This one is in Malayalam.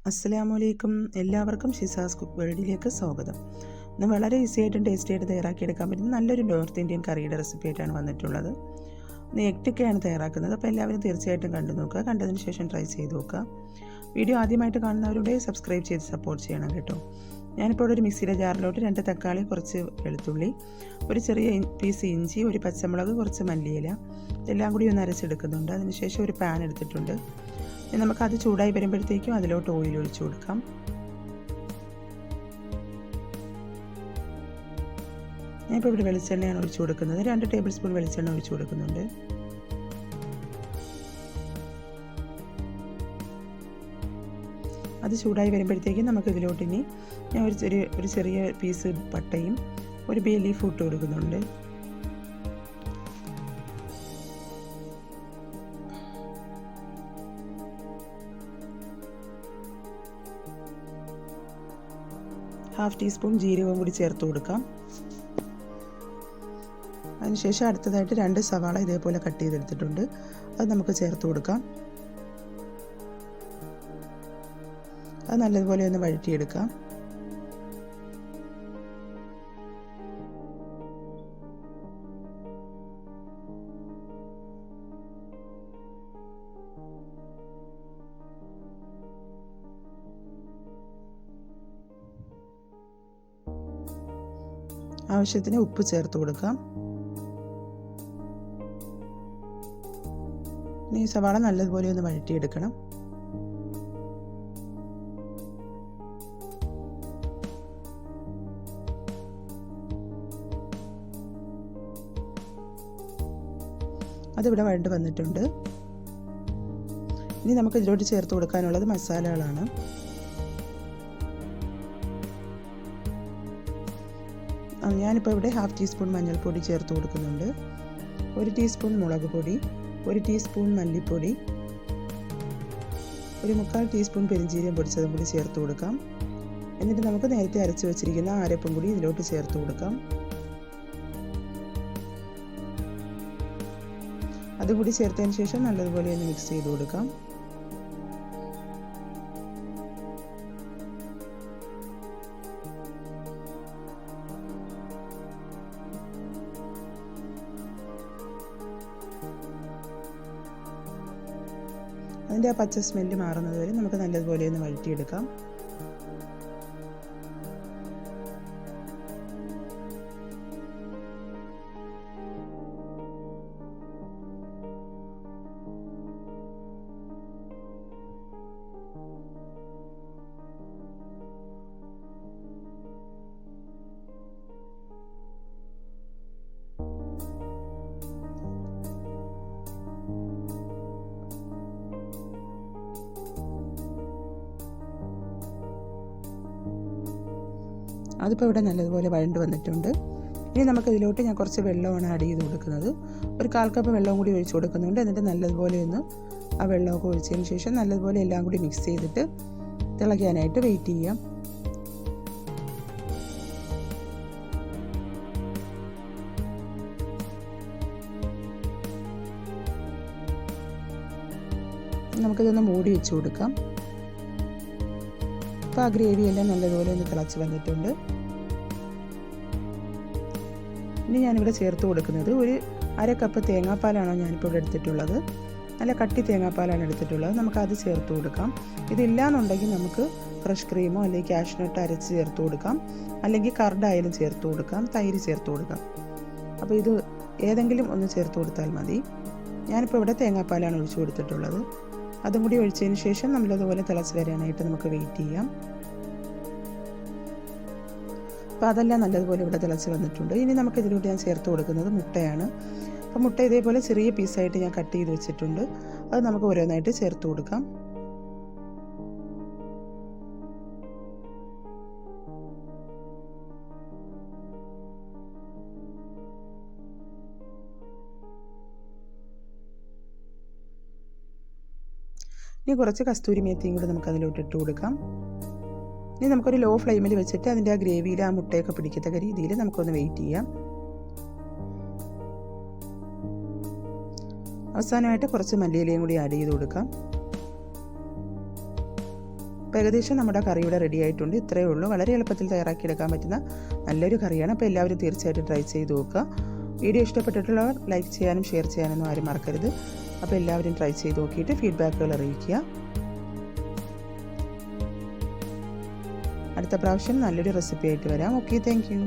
അസ്സലാമലൈക്കും. എല്ലാവർക്കും ഷിസാസ് കുക്ക് വേൾഡിലേക്ക് സ്വാഗതം. ഇന്ന് വളരെ ഈസി ആയിട്ടും ടേസ്റ്റി ആയിട്ട് തയ്യാറാക്കിയെടുക്കാൻ പറ്റുന്ന നല്ലൊരു നോർത്ത് ഇന്ത്യൻ കറിയുടെ റെസിപ്പി ആയിട്ടാണ് വന്നിട്ടുള്ളത്. ഇന്ന് എഗ് ടിക്കയാണ് തയ്യാറാക്കുന്നത്. അപ്പോൾ എല്ലാവരും തീർച്ചയായിട്ടും കണ്ടു നോക്കുക. കണ്ടതിന് ശേഷം ട്രൈ ചെയ്ത് നോക്കുക. വീഡിയോ ആദ്യമായിട്ട് കാണുന്നവരുടെ സബ്സ്ക്രൈബ് ചെയ്ത് സപ്പോർട്ട് ചെയ്യണം കേട്ടോ. ഞാനിപ്പോൾ ഒരു മിക്സിയുടെ ജാറിലോട്ട് 2 തക്കാളി, കുറച്ച് വെളുത്തുള്ളി, ഒരു ചെറിയ പീസ് ഇഞ്ചി, ഒരു പച്ചമുളക്, കുറച്ച് മല്ലിയില ഇതെല്ലാം കൂടി ഒന്ന് അരച്ചെടുക്കുന്നുണ്ട്. അതിനുശേഷം ഒരു പാൻ എടുത്തിട്ടുണ്ട്. നമുക്കത് ചൂടായി വരുമ്പോഴത്തേക്കും അതിലോട്ട് ഓയിൽ ഒഴിച്ചു കൊടുക്കാം. ഞാനിപ്പോൾ ഇവിടെ വെളിച്ചെണ്ണയാണ് ഒഴിച്ചു കൊടുക്കുന്നത്. 2 ടേബിൾ സ്പൂൺ വെളിച്ചെണ്ണ ഒഴിച്ചു കൊടുക്കുന്നുണ്ട്. അത് ചൂടായി വരുമ്പോഴത്തേക്കും നമുക്ക് ഇതിലോട്ട് ഇനി ഞാൻ ഒരു ചെറിയ പീസ് പട്ടയും ഒരു ബേ ലീഫ് ഇട്ട് കൊടുക്കുന്നുണ്ട്. ½ ടീസ്പൂൺ ജീരകവും കൂടി ചേർത്ത് കൊടുക്കാം. അതിനുശേഷം അടുത്തതായിട്ട് 2 സവാള ഇതേപോലെ കട്ട് ചെയ്തെടുത്തിട്ടുണ്ട്. അത് നമുക്ക് ചേർത്ത് കൊടുക്കാം. അത് നല്ലതുപോലെ ഒന്ന് വഴറ്റിയെടുക്കാം. ആവശ്യത്തിന് ഉപ്പ് ചേർത്ത് കൊടുക്കാം. ഈ സവാള നല്ലതുപോലെ ഒന്ന് വഴറ്റിയെടുക്കണം. അതിവിടെ വഴണ്ട് വന്നിട്ടുണ്ട്. ഇനി നമുക്ക് ഇതിലോട്ട് ചേർത്ത് കൊടുക്കാനുള്ളത് മസാലകളാണ്. ഞാനിപ്പോൾ ഇവിടെ ½ ടീസ്പൂൺ മഞ്ഞൾപ്പൊടി ചേർത്ത് കൊടുക്കുന്നുണ്ട്. 1 ടീസ്പൂൺ മുളക് പൊടി, 1 ടീസ്പൂൺ മല്ലിപ്പൊടി, ഒരു 3/4 ടീസ്പൂൺ പെരിഞ്ജീരകം പൊടിച്ചതും കൂടി ചേർത്ത് കൊടുക്കാം. എന്നിട്ട് നമുക്ക് നേരത്തെ അരച്ച് വെച്ചിരിക്കുന്ന അരപ്പും കൂടി ഇതിലോട്ട് ചേർത്ത് കൊടുക്കാം. അതുകൂടി ചേർത്തതിന് ശേഷം നല്ലതുപോലെ ഒന്ന് മിക്സ് ചെയ്ത് കൊടുക്കാം. അതിൻ്റെ ആ പച്ച സ്മെല്ല് മാറുന്നത് വരെ നമുക്ക് നല്ലതുപോലെ ഒന്ന് വഴറ്റിയെടുക്കാം. അതിപ്പോൾ ഇവിടെ നല്ലതുപോലെ വഴണ്ട് വന്നിട്ടുണ്ട്. ഇനി നമുക്കിതിലോട്ട് ഞാൻ കുറച്ച് വെള്ളമാണ് ആഡ് ചെയ്ത് കൊടുക്കുന്നത്. ഒരു 1/4 കപ്പ് വെള്ളം കൂടി ഒഴിച്ച് കൊടുക്കുന്നുണ്ട്. എന്നിട്ട് നല്ലതുപോലെ ഒന്ന് ആ വെള്ളമൊക്കെ ഒഴിച്ചതിന് ശേഷം നല്ലതുപോലെ എല്ലാം കൂടി മിക്സ് ചെയ്തിട്ട് തിളയ്ക്കാനായിട്ട് വെയിറ്റ് ചെയ്യാം. നമുക്കിതൊന്ന് മൂടി വെച്ച് കൊടുക്കാം. അപ്പോൾ ആ ഗ്രേവി എല്ലാം നല്ലതുപോലെ ഒന്ന് തിളച്ച് വന്നിട്ടുണ്ട്. ഇനി ഞാനിവിടെ ചേർത്ത് കൊടുക്കുന്നത് ഒരു 1/2 കപ്പ് തേങ്ങാപ്പാലാണോ ഞാനിപ്പോൾ ഇവിടെ എടുത്തിട്ടുള്ളത്. നല്ല കട്ടി തേങ്ങാപ്പാലാണ് എടുത്തിട്ടുള്ളത്. നമുക്കത് ചേർത്ത് കൊടുക്കാം. ഇതില്ലാന്നുണ്ടെങ്കിൽ നമുക്ക് ഫ്രഷ് ക്രീമോ അല്ലെങ്കിൽ കാഷ്നട്ട് അരച്ച് ചേർത്ത് കൊടുക്കാം, അല്ലെങ്കിൽ കർഡായാലും ചേർത്ത് കൊടുക്കാം, തൈര് ചേർത്ത് കൊടുക്കാം. അപ്പോൾ ഇത് ഏതെങ്കിലും ഒന്ന് ചേർത്ത് കൊടുത്താൽ മതി. ഞാനിപ്പോൾ ഇവിടെ തേങ്ങാപ്പാലാണ് ഒഴിച്ചു കൊടുത്തിട്ടുള്ളത്. അതും കൂടി ഒഴിച്ചതിന് ശേഷം നമ്മളതുപോലെ തിളച്ച് വരാനായിട്ട് നമുക്ക് വെയിറ്റ് ചെയ്യാം. അപ്പോൾ അതെല്ലാം നല്ലതുപോലെ ഇവിടെ തിളച്ച് വന്നിട്ടുണ്ട്. ഇനി നമുക്ക് ഇതിലൂടെ ഞാൻ ചേർത്ത് കൊടുക്കുന്നത് മുട്ടയാണ്. അപ്പോൾ മുട്ട ഇതേപോലെ ചെറിയ പീസായിട്ട് ഞാൻ കട്ട് ചെയ്ത് വെച്ചിട്ടുണ്ട്. അത് നമുക്ക് ഓരോന്നായിട്ട് ചേർത്ത് കൊടുക്കാം. ഇനി കുറച്ച് കസ്തൂരി മേത്തിയും കൂടി നമുക്ക് അതിലോട്ട് ഇട്ട് കൊടുക്കാം. ഇനി നമുക്കൊരു ലോ ഫ്ലെയിമിൽ വെച്ചിട്ട് അതിൻ്റെ ആ ഗ്രേവിയിൽ ആ മുട്ടയൊക്കെ പിടിക്കത്തക്ക രീതിയിൽ നമുക്കൊന്ന് വെയിറ്റ് ചെയ്യാം. അവസാനമായിട്ട് കുറച്ച് മല്ലിയിലയും കൂടി ആഡ് ചെയ്ത് കൊടുക്കാം. അപ്പോൾ ഏകദേശം നമ്മുടെ കറി ഇവിടെ റെഡി ആയിട്ടുണ്ട്. ഇത്രയേ ഉള്ളൂ. വളരെ എളുപ്പത്തിൽ തയ്യാറാക്കിയെടുക്കാൻ പറ്റുന്ന നല്ലൊരു കറിയാണ്. അപ്പോൾ എല്ലാവരും തീർച്ചയായിട്ടും ട്രൈ ചെയ്ത് നോക്കുക. വീഡിയോ ഇഷ്ടപ്പെട്ടിട്ടുള്ളവർ ലൈക്ക് ചെയ്യാനും ഷെയർ ചെയ്യാനൊന്നും ആരും മറക്കരുത്. അപ്പോൾ എല്ലാവരും ട്രൈ ചെയ്ത് നോക്കിയിട്ട് ഫീഡ്ബാക്കുകൾ അറിയിക്കുക. അടുത്ത പ്രാവശ്യം നല്ലൊരു റെസിപ്പി ആയിട്ട് വരാം. Okay, thank you.